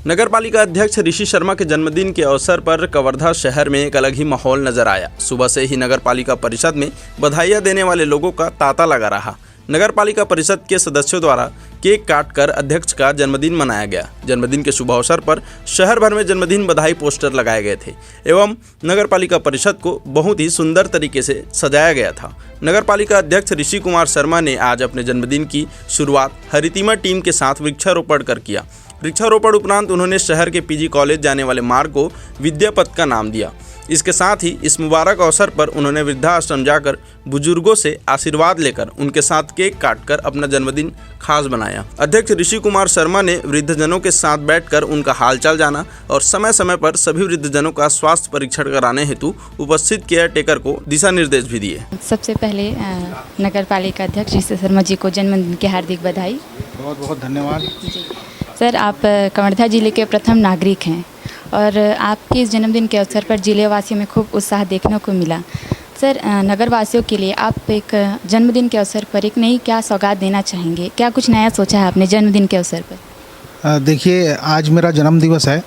नगरपालिका अध्यक्ष ऋषि शर्मा के जन्मदिन के अवसर पर कवर्धा शहर में एक अलग ही माहौल नजर आया। सुबह से ही नगरपालिका परिषद में बधाइयां देने वाले लोगों का तांता लगा रहा। नगरपालिका परिषद के सदस्यों द्वारा केक काटकर अध्यक्ष का जन्मदिन मनाया गया। जन्मदिन के शुभ अवसर पर शहर भर में जन्मदिन बधाई पोस्टर लगाए गए थे एवं नगरपालिका परिषद को बहुत ही सुंदर तरीके से सजाया गया था। नगरपालिका अध्यक्ष ऋषि कुमार शर्मा ने आज अपने जन्मदिन की शुरुआत हरितिमा टीम के साथ वृक्षारोपण कर किया। वृक्षारोपण उपरांत उन्होंने शहर के पीजी कॉलेज जाने वाले मार्ग को विद्यापथ का नाम दिया। इसके साथ ही इस मुबारक अवसर पर उन्होंने वृद्धाश्रम जाकर बुजुर्गों से आशीर्वाद लेकर उनके साथ केक काटकर अपना जन्मदिन खास बनाया। अध्यक्ष ऋषि कुमार शर्मा ने वृद्धजनों के साथ बैठकर उनका हालचाल जाना और समय समय पर सभी वृद्धजनों का स्वास्थ्य परीक्षण कराने हेतु उपस्थित केयर टेकर को दिशा निर्देश भी दिए। सबसे पहले नगरपालिका अध्यक्ष ऋषि शर्मा जी को जन्मदिन की हार्दिक बधाई। बहुत बहुत धन्यवाद। जी सर, आप कवर्धा जिले के प्रथम नागरिक हैं और आपके इस जन्मदिन के अवसर पर जिले वासियों में खूब उत्साह देखने को मिला। सर, नगर वासियों के लिए आप एक जन्मदिन के अवसर पर एक नई क्या सौगात देना चाहेंगे? क्या कुछ नया सोचा है आपने जन्मदिन के अवसर पर? देखिए, आज मेरा जन्मदिवस है।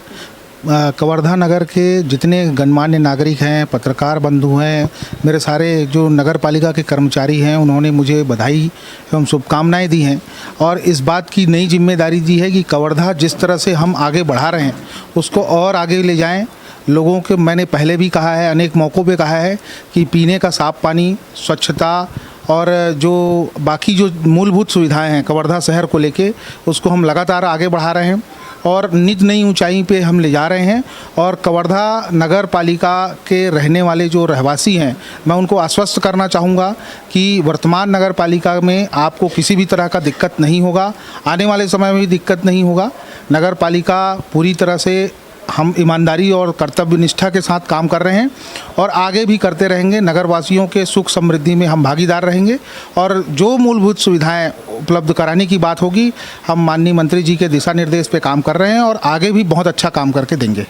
कवर्धा नगर के जितने गणमान्य नागरिक हैं, पत्रकार बंधु हैं, मेरे सारे जो नगर पालिका के कर्मचारी हैं, उन्होंने मुझे बधाई एवं शुभकामनाएं दी हैं और इस बात की नई जिम्मेदारी दी है कि कवर्धा जिस तरह से हम आगे बढ़ा रहे हैं उसको और आगे ले जाएं। लोगों के मैंने पहले भी कहा है, अनेक मौक़ों पे कहा है कि पीने का साफ़ पानी, स्वच्छता और जो बाकी जो मूलभूत सुविधाएं हैं कवर्धा शहर को लेके, उसको हम लगातार आगे बढ़ा रहे हैं और नित नई ऊंचाई पे हम ले जा रहे हैं। और कवर्धा नगर पालिका के रहने वाले जो रहवासी हैं, मैं उनको आश्वस्त करना चाहूँगा कि वर्तमान नगर पालिका में आपको किसी भी तरह का दिक्कत नहीं होगा, आने वाले समय में भी दिक्कत नहीं होगा। नगर पालिका पूरी तरह से हम ईमानदारी और कर्तव्य निष्ठा के साथ काम कर रहे हैं और आगे भी करते रहेंगे। नगरवासियों के सुख समृद्धि में हम भागीदार रहेंगे और जो मूलभूत सुविधाएं उपलब्ध कराने की बात होगी, हम माननीय मंत्री जी के दिशा निर्देश पे काम कर रहे हैं और आगे भी बहुत अच्छा काम करके देंगे।